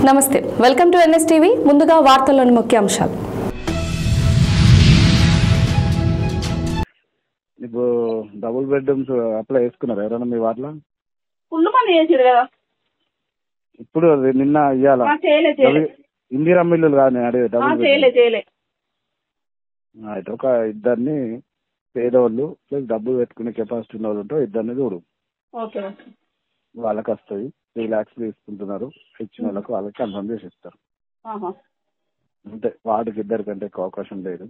నమస్తే welcome to NSTV ముందుగా వార్తల్లోని ముఖ్యాంశాలు ఇప్పుడు డబుల్ బెడ్రూమ్స్ అప్లై చేసుకున్నారు ఎవరైనా మీ వాటిలో ఫుల్ పని చేసిరు కదా ఇప్పుడు నిన్న ఇయ్యాల ఇందిరా మిల్లులు కాదు నేను అడిగేది డబుల్ చేయలే అయితే ఒక ఇద్దరిని పేదవాళ్ళు ప్లస్ డబ్బులు పెట్టుకునే కెపాసిటీ ఉన్న వాళ్ళు ఉంటే ఇద్దరిని చూడు ఓకే వాళ్ళకి వస్తుంది 3 lakhs తీసుకుంటున్నారు ఇచ్చిన వాళ్ళకి వాళ్ళకి కన్ఫర్మ్ చేసి ఇస్తారు అంతే వాటికి ఇద్దరికంటే ఎక్కువ అవకాశం లేదు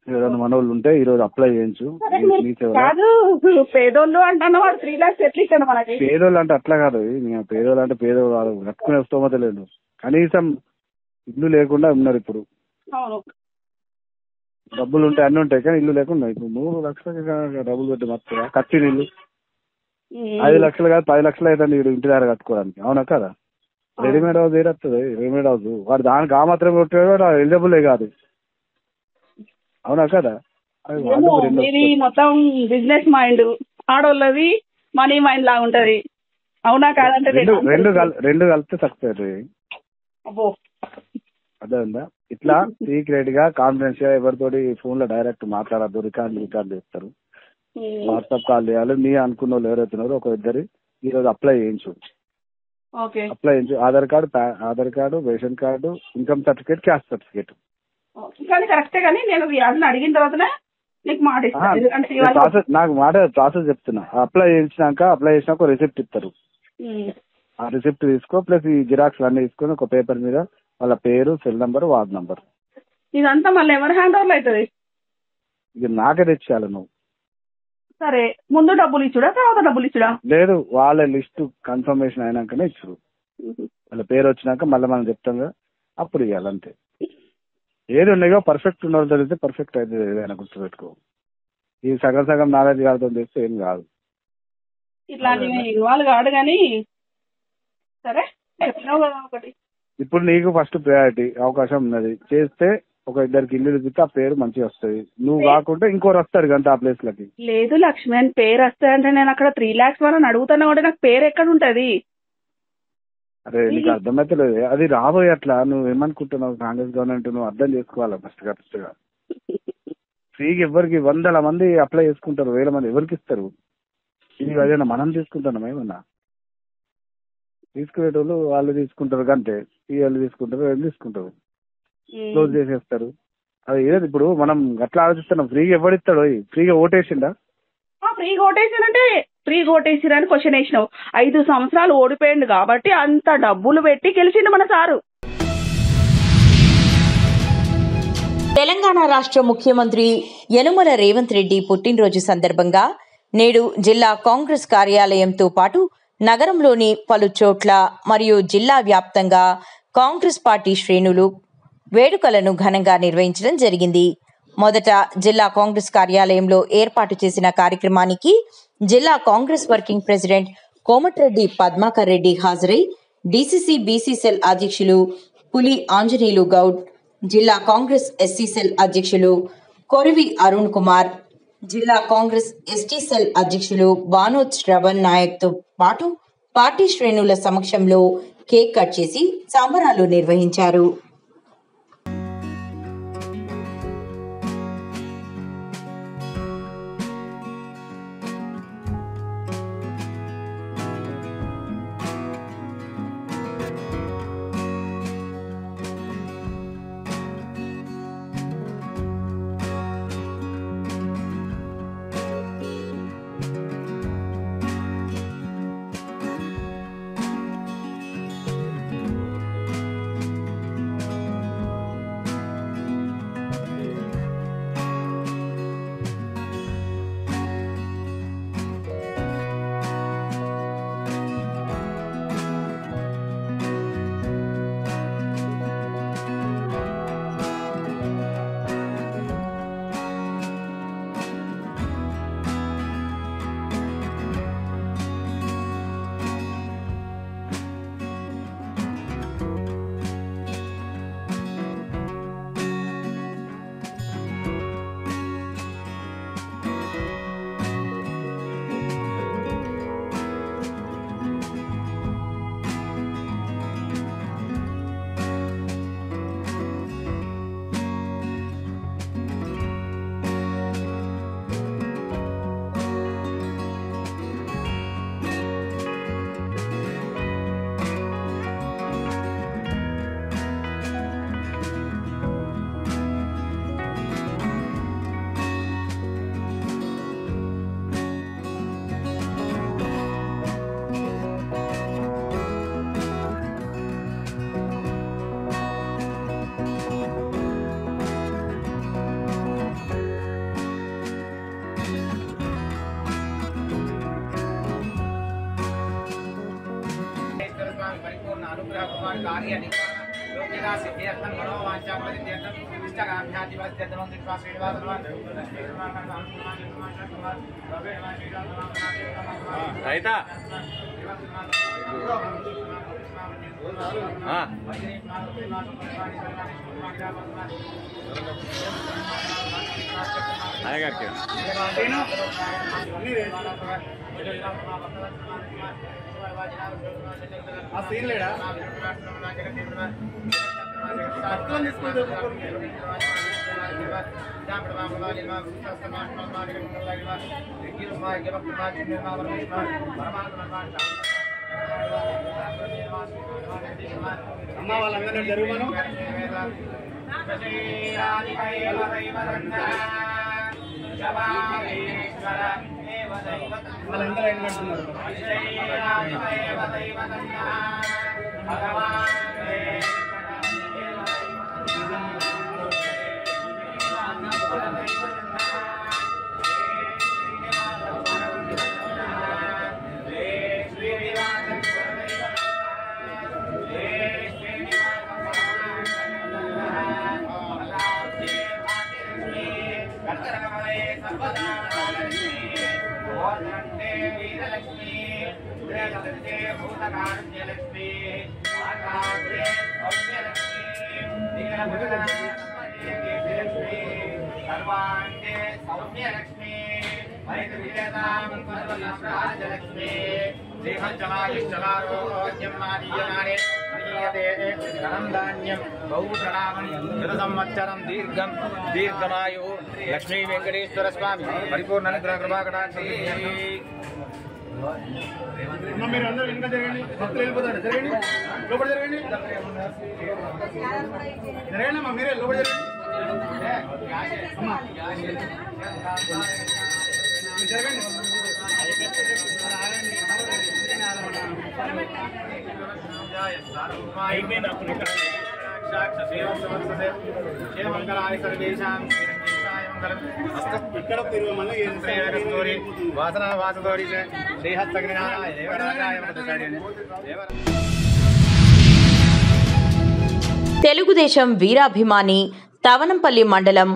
ఎవరైనా మన వాళ్ళు ఉంటే ఈరోజు అప్లై చేయించు కాదు పేదోళ్ళు అంటున్నా వాడు 3 lakhs ఎట్లా ఇస్తాడు మనకి పేదోళ్ళు అంటే అట్లా కాదు పేదోళ్ళు అంటే పేదవాళ్ళు కట్టుకునే స్తోమత లేదు కనీసం ఇల్లు లేకుండా ఉన్నారు ఇప్పుడు అవును డబ్బులు ఉంటే అన్ని ఉంటాయి కానీ ఇల్లు లేకుండా ఇప్పుడు 3 లక్షలు డబ్బులు పెట్టి మొత్తం కట్టిన ఇల్లు 5 లక్షలు కాదు 10 లక్షలు అయితే ఇంటి దగ్గర కట్టుకోవడానికి అవునా కదా రెడీమేడ్ హౌస్ ఏదొస్తుంది రెడీమేడ్ హౌస్ వాడు దానికి ఆ మాత్రం కొట్టాడు ఎలిజిబుల్ కాదు అవునా కదా ఇది మొత్తం బిజినెస్ మైండ్ ఆడోళ్ళది మనీ మైండ్ లాగా ఉంటది అవునా కాదంటే రెండు కలిపితే సక్సెస్ అదే ఉందా ఇట్లా సీక్రెట్ గా కాన్ఫిడెన్స్ గా ఎవరితోటి ఫోన్ లో డైరెక్ట్ మాట్లాడద్దు రికార్డ్ చేస్తారు వాట్సాప్ కాల్ చేయాలి నీ అనుకున్న వాళ్ళు ఎవరైతున్నారో ఒక ఇద్దరు ఈ రోజు అప్లై చేయించు Aadhaar card ration card income certificate caste certificate కానీ కరెక్టే కానీ నేను అడిగిన తర్వాత నీకు నాకు ప్రాసెస్ చెప్తున్నా అప్లై చేసినాక రిసిప్ట్ ఇస్తారు ఆ రిసిప్ట్ తీసుకో ప్లస్ ఈ జిరాక్స్ అన్ని తీసుకొని ఒక పేపర్ మీద వాళ్ళ పేరు సెల్ నంబర్ వార్డ్ నంబర్ ఇదంతా మళ్ళీ ఎవరి హ్యాండ్ ఓవర్ అవుతుంది ఇది నాకే తెచ్చేయాలి నువ్వు సరే ముందు డబ్బులు ఇచ్చుడా తర్వాత డబ్బులు ఇచ్చుడా లేదు వాళ్ళ లిస్టు కన్ఫర్మేషన్ అయినాకనే ఇచ్చుడు వాళ్ళ పేరు వచ్చినాక మళ్ళీ మనం చెప్తాం కదా అప్పుడు ఇవ్వాలి అంతే ఏది ఉన్నాయో పర్ఫెక్ట్ ఉన్నది తెలిస్తే పర్ఫెక్ట్ అయితే ఏదైనా గుర్తుపెట్టుకో ఈ సగం నాలెడ్జ్ కాదు చేస్తే ఏం కాదు ఇట్లాంటివి ఇన్వాల్వ్ కాదు కానీ సరే చెప్పినావు కదా ఒకటి ఇప్పుడు నీకు ఫస్ట్ ప్రయారిటీ అవకాశం ఉన్నది చేస్తే ఒక ఇద్దరికి ఇల్లు ఇస్తే ఆ పేరు మంచిగా వస్తుంది నువ్వు కాకుంటే ఇంకోరు వస్తాడు గంట ఆ ప్లేస్ లకి లేదు లక్ష్మణ్ పేరు వస్తాయంటే నేను అక్కడ 3 lakhs వాళ్ళని అడుగుతున్నా కూడా నాకు పేరు ఎక్కడ ఉంటది అరే నీకు అర్థమైతే లేదు అది రాబోయే అట్లా నువ్వు ఏమనుకుంటున్నావు కాంగ్రెస్ గవర్నమెంట్ నువ్వు అర్థం చేసుకోవాలా ఫస్ట్ గా ఫ్రీగా ఎవరికి 100 మంది అప్లై చేసుకుంటారు 1000 మంది ఎవరికి ఇస్తారు ఇది అదేనా మనం తీసుకుంటున్నాం ఏమన్నా తీసుకునేటోళ్ళు వాళ్ళు తీసుకుంటారు కంటే వాళ్ళు తీసుకుంటారు వీళ్ళు తీసుకుంటారు క్లోజ్ చేసేస్తారు అది ఏది ఇప్పుడు మనం అట్లా ఆలోచిస్తున్నాం ఫ్రీగా ఎవడిస్తాడు ఫ్రీగా ఓటేసిండా ఫ్రీగా ఓటేసానంటే ఫ్రీగా ఓటేసిరని క్వశ్చన్ వేసినావు 5 సంవత్సరాలు ఓడిపోయిండు కాబట్టి అంత డబ్బులు పెట్టి గెలిచిండు మన సారు. తెలంగాణ రాష్ట్ర ముఖ్యమంత్రి యనుమల రేవంత్ రెడ్డి పుట్టినరోజు సందర్భంగా నేడు జిల్లా కాంగ్రెస్ కార్యాలయంతో పాటు నగరంలోని పలు చోట్ల మరియు జిల్లా వ్యాప్తంగా కాంగ్రెస్ పార్టీ శ్రేణులు వేడుకలను ఘనంగా నిర్వహించడం జరిగింది. మొదట జిల్లా కాంగ్రెస్ కార్యాలయంలో ఏర్పాటు చేసిన కార్యక్రమానికి జిల్లా కాంగ్రెస్ వర్కింగ్ ప్రెసిడెంట్ కోమటిరెడ్డి పద్మాకర్ రెడ్డి హాజరై డీసీసీ బీసీ సెల్ అధ్యక్షులు పులి ఆంజనేయులు గౌడ్, జిల్లా కాంగ్రెస్ ఎస్సీ సెల్ అధ్యక్షులు కొరివి అరుణ్ కుమార్, జిల్లా కాంగ్రెస్ ఎస్టీ సెల్ అధ్యక్షులు బానోత్ శ్రవణ్ నాయక్ తో పాటు పార్టీ శ్రేణుల సమక్షంలో కేక్ కట్ చేసి సంబరాలు నిర్వహించారు. అమ్మ వాళ్ళందరూ జరుగుమను వాళ్ళందరూ ఏం కడుతున్నారు సంవత్సరం దీర్ఘం దీర్ఘమాయు లక్ష్మీ వెంకటేశ్వర స్వామి పరిపూర్ణ మీరు అందరూ వెనుక జరగండి భక్తులు వెళ్ళిపోతారు జరగండి లోపల జరగండి జరగండి అమ్మా మీరే లోపల జరగండి జరగండి ఇక్కడ వాసన వాసతోడి తెలుగుదేశం వీరాభిమాని తవనంపల్లి మండలం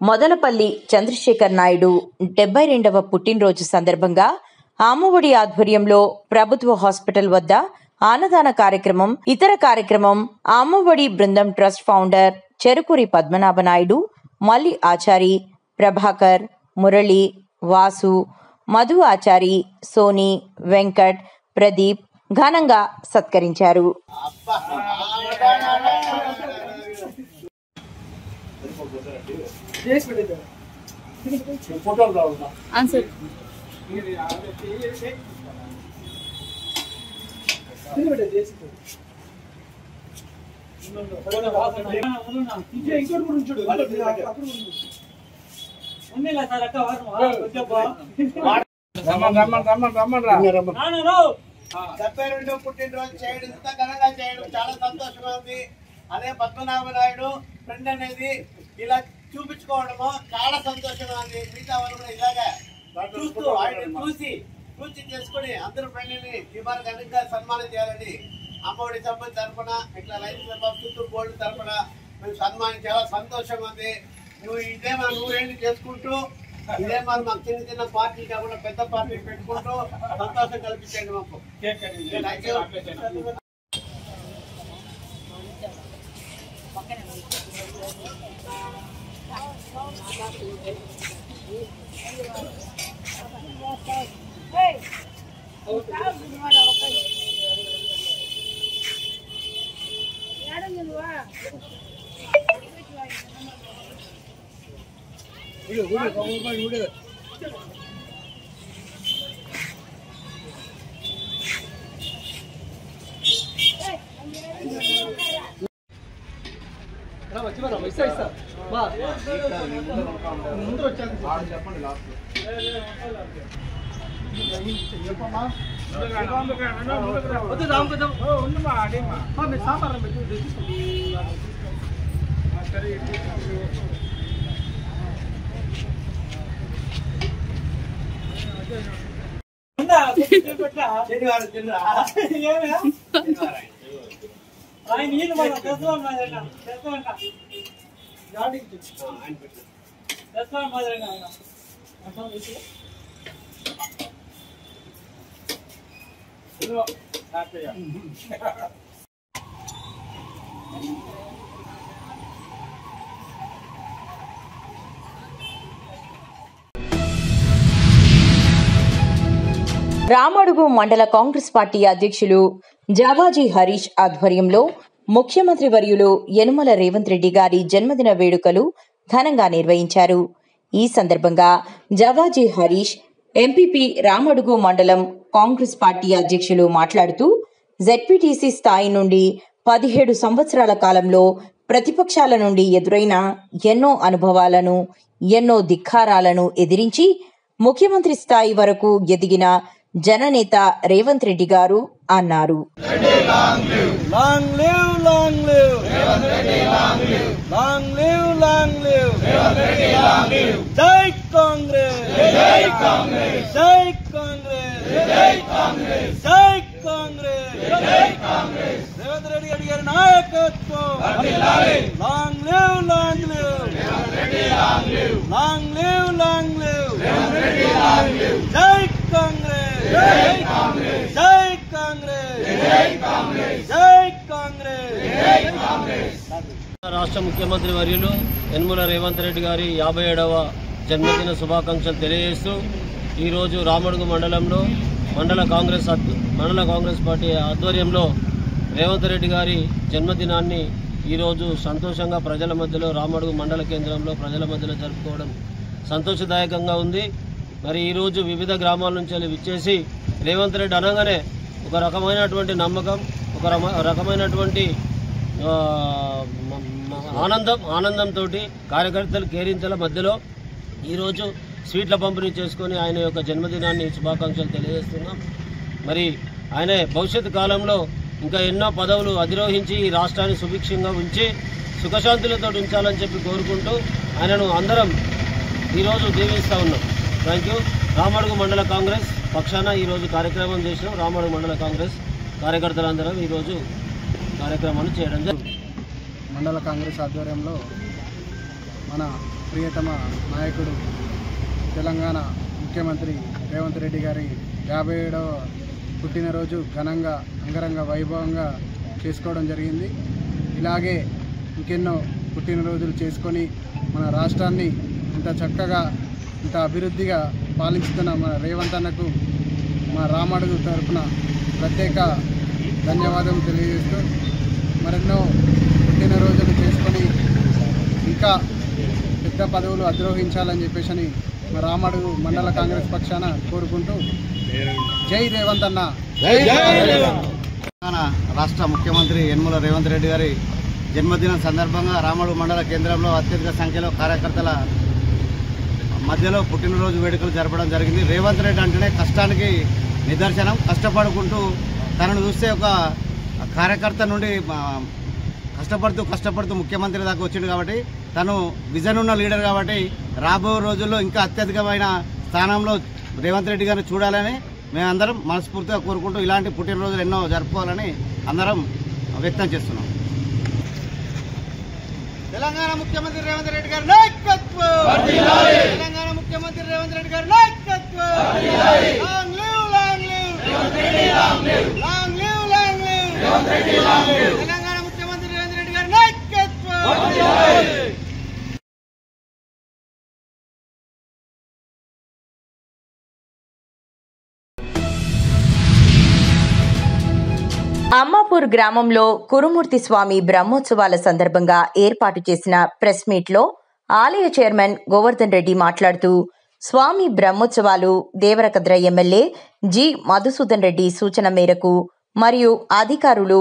మొదలపల్లి చంద్రశేఖర్ నాయుడు 72వ పుట్టినరోజు సందర్భంగా ఆమఒడి ఆధ్వర్యంలో ప్రభుత్వ హాస్పిటల్ వద్ద అన్నదాన కార్యక్రమం ఇతర కార్యక్రమం ఆమఒడి బృందం ట్రస్ట్ ఫౌండర్ చెరుకూరి పద్మనాభ నాయుడు, మల్లి ఆచారి, ప్రభాకర్, మురళి, వాసు, మధు ఆచారి, సోని, వెంకట్, ప్రదీప్ ఘనంగా సత్కరించారు. పుట్టినరోజు చేయడం ఇంత ఘనంగా చేయడం చాలా సంతోషంగా ఉంది. అదే పద్మనాభ నాయుడు ఫ్రెండ్ అనేది ఇలా చూపించుకోవడము చాలా సంతోషంగా ఉంది. మిగతా వాళ్ళు కూడా ఇలాగే చూస్తూ ఆయన చూసి చేసుకుని అందరూ ఫ్రెండ్ని ఇవాళ ఘనంగా సన్మానం చేయాలని అమ్మఒడి సభ్యుల తరఫున ఇట్లా రైతు సభ చిత్తూరు బోర్డు తరఫున మేము సన్మానం చాలా సంతోషంగా ఉంది. నువ్వు ఇదే మన 100 చేసుకుంటూ ఇదే మరి మాకు చిన్న పార్టీ కాకుండా పెద్ద పార్టీ పెట్టుకుంటూ సంతోషం కల్పించండి మాకు. చెప్పండి లాస్ట్ రామడుగు మండల కాంగ్రెస్ పార్టీ అధ్యక్షులు జావాజీ హరీష్ ఆధ్వర్యంలో ముఖ్యమంత్రి వర్యులు యనుమల రేవంత్ రెడ్డి గారి జన్మదిన వేడుకలు ఘనంగా నిర్వహించారు. ఈ సందర్భంగా జావాజీ హరీష్ ఎంపీపీ రామడుగు మండలం కాంగ్రెస్ పార్టీ అధ్యక్షులు మాట్లాడుతూ జెడ్పీటీసీ స్థాయి నుండి 17 సంవత్సరాల కాలంలో ప్రతిపక్షాల నుండి ఎదురైన ఎన్నో అనుభవాలను, ఎన్నో ధిక్కారాలను ఎదిరించి ముఖ్యమంత్రి స్థాయి వరకు ఎదిగిన జననేత రేవంత్ రెడ్డి గారు అన్నారు. రేవంత్ రెడ్డి గారి నాయకత్వం long live long live long live long live జై కాంగ్రెస్ జై కాంగ్రెస్ జై కాంగ్రెస్ జై కాంగ్రెస్. రాష్ట్ర ముఖ్యమంత్రి వర్యులు యనుమల రేవంత్ రెడ్డి గారి 57వ జన్మదిన శుభాకాంక్షలు తెలియజేస్తూ ఈరోజు రామడుగు మండలంలో మండల కాంగ్రెస్ పార్టీ ఆధ్వర్యంలో రేవంత్ రెడ్డి గారి జన్మదినాన్ని ఈరోజు సంతోషంగా ప్రజల మధ్యలో రామడుగు మండల కేంద్రంలో ప్రజల మధ్యలో జరుపుకోవడం సంతోషదాయకంగా ఉంది. మరి ఈరోజు వివిధ గ్రామాల నుంచి విచ్చేసి రేవంత్ రెడ్డి అనగానే ఒక రకమైనటువంటి నమ్మకం, ఒక రకమైనటువంటి ఆనందంతో కార్యకర్తలు కేరింతల మధ్యలో ఈరోజు స్వీట్ల పంపిణీ చేసుకొని ఆయన యొక్క జన్మదినాన్ని శుభాకాంక్షలు తెలియజేస్తున్నాం. మరి ఆయన భవిష్యత్తు కాలంలో ఇంకా ఎన్నో పదవులు అధిరోహించి ఈ రాష్ట్రాన్ని సుభిక్షంగా ఉంచి సుఖశాంతులతో ఉంచాలని చెప్పి కోరుకుంటూ ఆయనను అందరం ఈరోజు దీవిస్తూ ఉన్నాం. Thank you. రామడుగు మండల కాంగ్రెస్ పక్షాన ఈరోజు కార్యక్రమం చేసినాం. రామడుగు మండల కాంగ్రెస్ కార్యకర్తలందరం ఈరోజు కార్యక్రమాన్ని చేయడం జరిగింది. మండల కాంగ్రెస్ ఆధ్వర్యంలో మన ప్రియతమ నాయకుడు తెలంగాణ ముఖ్యమంత్రి రేవంత్ రెడ్డి గారి 57వ పుట్టినరోజు ఘనంగా అంగరంగ వైభవంగా చేసుకోవడం జరిగింది. ఇలాగే ఇంకెన్నో పుట్టినరోజులు చేసుకొని మన రాష్ట్రాన్ని ఇంత చక్కగా ఇంత అభివృద్ధిగా పాలిస్తున్న మన రేవంత్ అన్నకు మా రామడుగు తరఫున ప్రత్యేక ధన్యవాదాలు తెలియజేస్తూ మరెన్నో పుట్టినరోజులు చేసుకొని ఇంకా పెద్ద పదవులు అధిరోహించాలని చెప్పేసి మా రామడుగు మండల కాంగ్రెస్ పక్షాన కోరుకుంటూ జై రేవంత్ అన్న. తెలంగాణ రాష్ట్ర ముఖ్యమంత్రి యనుమల రేవంత్ రెడ్డి గారి జన్మదినం సందర్భంగా రామడుగు మండల కేంద్రంలో అత్యధిక సంఖ్యలో కార్యకర్తల మధ్యలో పుట్టినరోజు వేడుకలు జరపడం జరిగింది. రేవంత్ రెడ్డి అంటేనే కష్టానికి నిదర్శనం. కష్టపడుకుంటూ తనను చూస్తే ఒక కార్యకర్త నుండి కష్టపడుతూ ముఖ్యమంత్రి దాకా వచ్చిండు కాబట్టి తను విజన్ ఉన్న లీడర్ కాబట్టి రాబోయే రోజుల్లో ఇంకా అత్యధికమైన స్థానంలో రేవంత్ రెడ్డి గారిని చూడాలని మేమందరం మనస్ఫూర్తిగా కోరుకుంటూ ఇలాంటి పుట్టినరోజులు ఎన్నో జరుపుకోవాలని అందరం వ్యక్తం చేస్తున్నాం. తెలంగాణ ముఖ్యమంత్రి రేవంత్ రెడ్డి గారి నాయకత్వం. తెలంగాణ ముఖ్యమంత్రి రేవంత్ రెడ్డి గారి నాయకత్వం. Long live long live Revanth Reddy long live long live long live Revanth Reddy long live. Telangana ముఖ్యమంత్రి రేవంత్ రెడ్డి గారి నాయకత్వం. అమ్మాపూర్ గ్రామంలో కురుమూర్తి స్వామి బ్రహ్మోత్సవాల సందర్భంగా ఏర్పాటు చేసిన ప్రెస్ మీట్లో ఆలయ చైర్మన్ గోవర్ధన్ రెడ్డి మాట్లాడుతూ స్వామి బ్రహ్మోత్సవాలు దేవరకద్ర ఎమ్మెల్యే జి మధుసూదన్ రెడ్డి సూచన మేరకు మరియు అధికారులు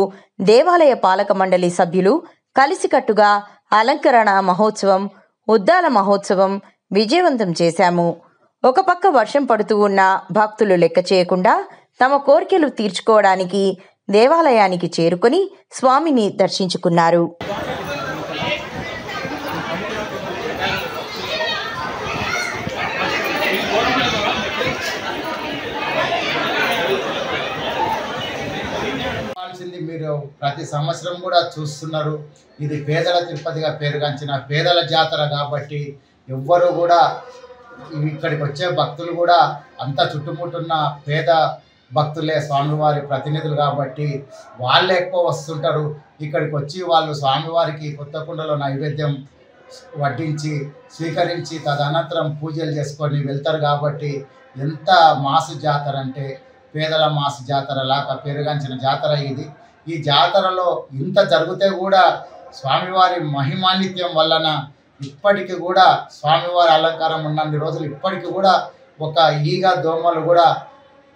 దేవాలయ పాలక మండలి సభ్యులు కలిసికట్టుగా అలంకరణ మహోత్సవం, ఉద్దాల మహోత్సవం విజయవంతం చేశాము. ఒక పక్క వర్షం పడుతూ ఉన్న భక్తులు లెక్క చేయకుండా తమ కోరికలు తీర్చుకోవడానికి దేవాలయానికి చేరుకొని స్వామిని దర్శించుకున్నారు. మీరు ప్రతి సంవత్సరం కూడా చూస్తున్నారు. ఇది పేదల తిరుపతిగా పేరుగాంచిన పేదల జాతర కాబట్టి ఎవ్వరు కూడా ఇక్కడికి వచ్చే భక్తులు కూడా అంతా చుట్టుముట్టున్న పేద భక్తులే స్వామివారి ప్రతినిధులు కాబట్టి వాళ్ళే ఎక్కువ వస్తుంటారు. ఇక్కడికి వచ్చి వాళ్ళు స్వామివారికి కొత్త కుండలో నైవేద్యం వడ్డించి స్వీకరించి తదనంతరం పూజలు చేసుకొని వెళ్తారు. కాబట్టి ఎంత మాసు జాతర అంటే పేదల మాసు జాతర లాగా పేరుగాంచిన జాతర ఇది. ఈ జాతరలో ఇంత జరిగితే కూడా స్వామివారి మహిమాన్విత్యం వలన ఇప్పటికీ కూడా స్వామివారి అలంకారం ఉన్నన్ని రోజులు ఇప్పటికీ కూడా ఒక ఈగ దోమలు కూడా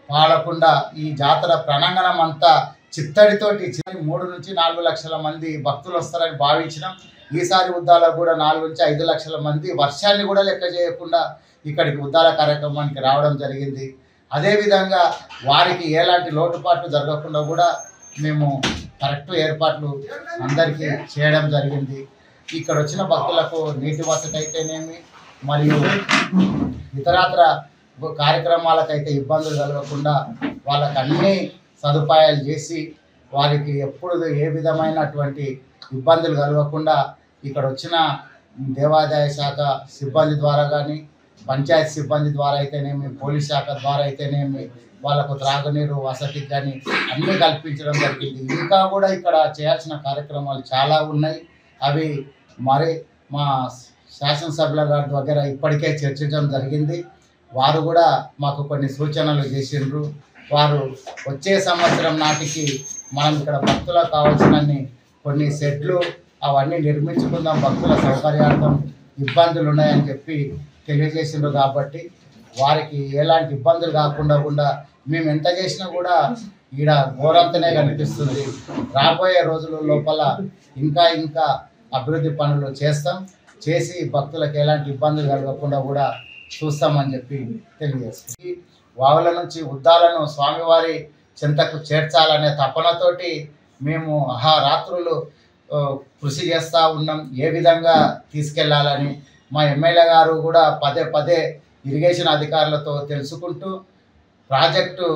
పాడకుండా ఈ జాతర ప్రాంగణం అంతా చిత్తడితోటి 3 నుంచి 4 లక్షల మంది భక్తులు వస్తారని భావించినాం. ఈసారి ఉద్దాల కూడా 4 నుంచి 5 లక్షల మంది వర్షాన్ని కూడా లెక్క చేయకుండా ఇక్కడికి ఉద్దాల కార్యక్రమానికి రావడం జరిగింది. అదేవిధంగా వారికి ఎలాంటి లోటుపాట్లు జరగకుండా కూడా మేము కరెక్ట్ ఏర్పాట్లు అందరికీ చేయడం జరిగింది. ఇక్కడ వచ్చిన భక్తులకు నీటి వసతి అయితేనేమి మరియు ఇతరత్ర కార్యక్రమాలకైతే ఇబ్బందులు కలగకుండా వాళ్ళకి అన్ని సదుపాయాలు చేసి వారికి ఎప్పుడు ఏ విధమైనటువంటి ఇబ్బందులు కలగకుండా ఇక్కడ వచ్చిన దేవాదాయ శాఖ సిబ్బంది ద్వారా కానీ పంచాయతీ సిబ్బంది ద్వారా అయితేనేమి పోలీస్ శాఖ ద్వారా అయితేనేమి వాళ్ళకు త్రాగునీరు వసతికి కానీ అన్నీ కల్పించడం జరిగింది. ఇంకా కూడా ఇక్కడ చేయాల్సిన కార్యక్రమాలు చాలా ఉన్నాయి. అవి మరి మా శాసనసభ్యుల గారి దగ్గర ఇప్పటికే చర్చించడం జరిగింది. వారు కూడా మాకు కొన్ని సూచనలు చేసిండ్రు. వారు వచ్చే సంవత్సరం నాటికి మనం ఇక్కడ భక్తులకు కావాల్సినన్ని కొన్ని సెట్లు అవన్నీ నిర్మించుకుందాం, భక్తుల సౌకర్యార్థం ఇబ్బందులు ఉన్నాయని చెప్పి తెలియజేసిండ్రు. కాబట్టి వారికి ఎలాంటి ఇబ్బందులు కాకుండా మేము ఎంత చేసినా కూడా ఈడ ఘోరంతనే కనిపిస్తుంది. రాబోయే రోజుల లోపల ఇంకా అభివృద్ధి పనులు చేసి భక్తులకు ఎలాంటి ఇబ్బందులు కలగకుండా కూడా చూస్తామని చెప్పి తెలియజేస్తుంది. వాగుల నుంచి ఉద్దాలను స్వామివారి చింతకు చేర్చాలనే తపనతోటి మేము అహరాత్రులు కృషి చేస్తూ ఉన్నాం. ఏ విధంగా తీసుకెళ్లాలని మా ఎమ్మెల్యే గారు కూడా పదే ఇరిగేషన్ అధికారులతో తెలుసుకుంటూ ప్రాజెక్టు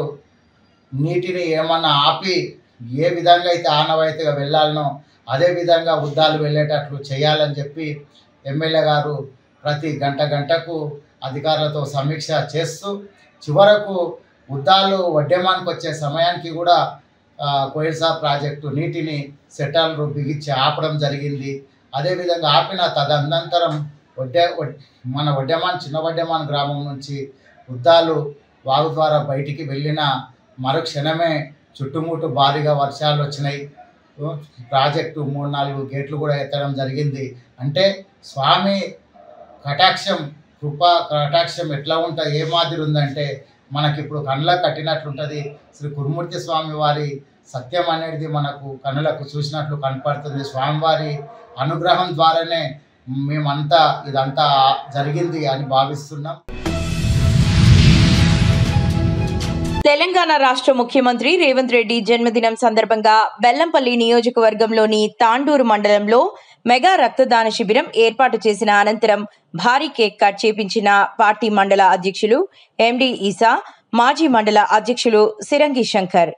నీటిని ఏమన్నా ఆపి ఏ విధంగా అయితే ఆనవాయితీగా వెళ్ళాలనో అదే విధంగా ఉద్దాలు వెళ్ళేటట్లు చేయాలని చెప్పి ఎమ్మెల్యే గారు ప్రతి గంటకు అధికారులతో సమీక్ష చేస్తూ చివరకు ఉద్దాలు వడ్డేమానికి వచ్చే సమయానికి కూడా కోయిల్సా ప్రాజెక్టు నీటిని సెటర్లు బిగించి ఆపడం జరిగింది. అదేవిధంగా ఆపిన తదనంతరం మన వడ్డేమాన్ చిన్న వడ్డేమాన్ గ్రామం నుంచి ఉద్దాలు వాగు ద్వారా బయటికి వెళ్ళిన మరుక్షణమే చుట్టుముట్టు భారీగా వర్షాలు వచ్చినాయి. ప్రాజెక్టు 3-4 గేట్లు కూడా ఎత్తడం జరిగింది. అంటే స్వామి కటాక్షం కటాక్షం ఎట్లా ఉంటుంది, ఏ మాదిరి ఉందంటే మనకిప్పుడు కళ్ళకు కట్టినట్లుంటుంది. శ్రీ కురుమూర్తి స్వామి వారి సత్యం అనేది మనకు కన్నులకు చూసినట్లు కనపడుతుంది. స్వామివారి అనుగ్రహం ద్వారానే మేమంతా ఇదంతా జరిగింది అని భావిస్తున్నాం. తెలంగాణ రాష్ట్ర ముఖ్యమంత్రి రేవంత్ రెడ్డి జన్మదినం సందర్భంగా బెల్లంపల్లి నియోజకవర్గంలోని తాండూరు మండలంలో మెగా రక్తదాన శిబిరం ఏర్పాటు చేసిన అనంతరం భారీ కేక్ కట్ చేపించిన పార్టీ మండల అధ్యక్షులు ఎండి ఈసా, మాజీ మండల అధ్యక్షులు సిరంగి శంకర్.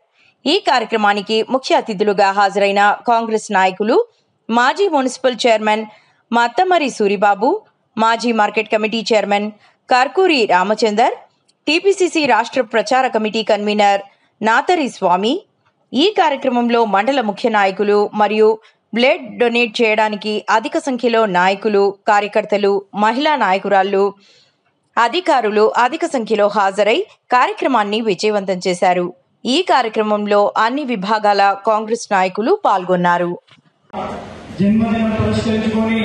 ఈ కార్యక్రమానికి ముఖ్య అతిథులుగా హాజరైన కాంగ్రెస్ నాయకులు మాజీ మున్సిపల్ చైర్మన్ మత్తమరి సూరిబాబు, మాజీ market committee chairman Karkuri Ramachandar, TPCC రాష్ట్ర ప్రచార కమిటీ కన్వీనర్ నాతరి స్వామి. ఈ కార్యక్రమంలో మండల ముఖ్య నాయకులు మరియు బ్లడ్ డొనేట్ చేయడానికి అధిక సంఖ్యలో నాయకులు, కార్యకర్తలు, మహిళా నాయకురాళ్లు, అధికారులు అధిక సంఖ్యలో హాజరై కార్యక్రమాన్ని విజయవంతం చేశారు. ఈ కార్యక్రమంలో అన్ని విభాగాల కాంగ్రెస్ నాయకులు పాల్గొన్నారు. జన్మదినం పురస్కరించుకొని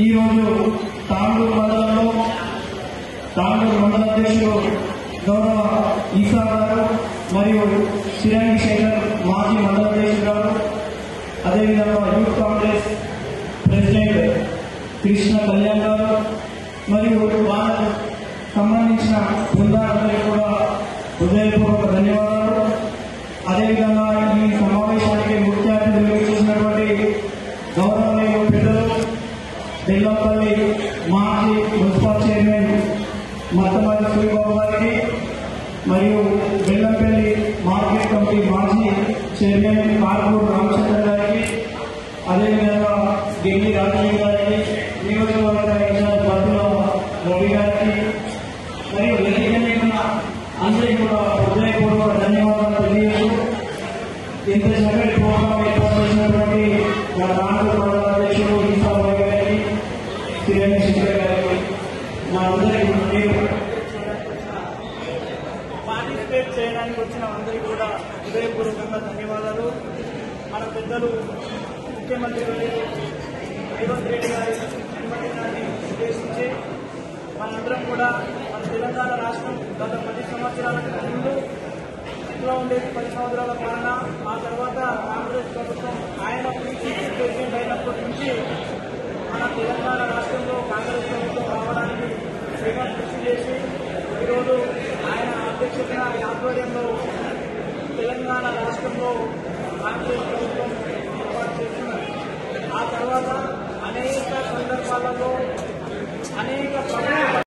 ఈరోజు తాండూరు మండలంలో తాండూరు మండల అధ్యక్షులు గౌరవ ఈసా గారు మరియు సిరంగి శంకర్ మాజీ మండల అధ్యక్షులు గారు, అదేవిధంగా యూత్ కాంగ్రెస్ ప్రెసిడెంట్ కృష్ణ కళ్యాణ్ గారు మరియు వాళ్ళకు సంబంధించిన బృందాలందరికీ కూడా హృదయపూర్వక ధన్యవాదాలు. అదేవిధంగా ఈ సమావేశానికి ముఖ్య అతిథులు చేసినటువంటి గౌరవనీయ పెద్దలు బెల్లంపల్లి మాజీ మున్సిపల్ చైర్మన్ మత్తమరి సూరిబాబు గారికి మరియు బెల్లంపల్లి మార్కెట్ కమిటీ మాజీ చైర్మన్ గారికి మరియు వేదిక మీద ఉన్న అందరికీ కూడా హృదయపూర్వక ధన్యవాదాలు తెలియజేస్తూ ఇంత చక్కటి ప్రోగ్రాం ఏర్పాటు చేసినటువంటి మా రాష్ట్ర మండల అధ్యక్షుడు ఈసాబాబు గారికి శ్రీరంగ శిక్షణ గారికి మా అందరికీ పార్టిసిపేట్ చేయడానికి వచ్చిన అందరికీ కూడా హృదయపూర్వకంగా ధన్యవాదాలు. మన పెద్దలు ముఖ్యమంత్రి రేవంత్ రెడ్డి గారి జన్మదినాన్ని ఉద్దేశించి మనందరం కూడా మన తెలంగాణ రాష్ట్రం గత 10 సంవత్సరాలకు ముందు ఇంట్లో ఉండేది 10 సంవత్సరాల పాలన. ఆ తర్వాత కాంగ్రెస్ ప్రభుత్వం ఆయన ప్రెసిడెంట్ అయినప్పటి నుంచి మన తెలంగాణ రాష్ట్రంలో కాంగ్రెస్ ప్రభుత్వం రావడానికి శ్రీకారం కృషి చేసి ఈరోజు ఆయన అధ్యక్షతన ఆధ్వర్యంలో తెలంగాణ రాష్ట్రంలో కాంగ్రెస్ ప్రభుత్వం ఏర్పాటు చేస్తున్నారు. ఆ తర్వాత అనేక సందర్భాలలో అనేక ప్రభుత్వ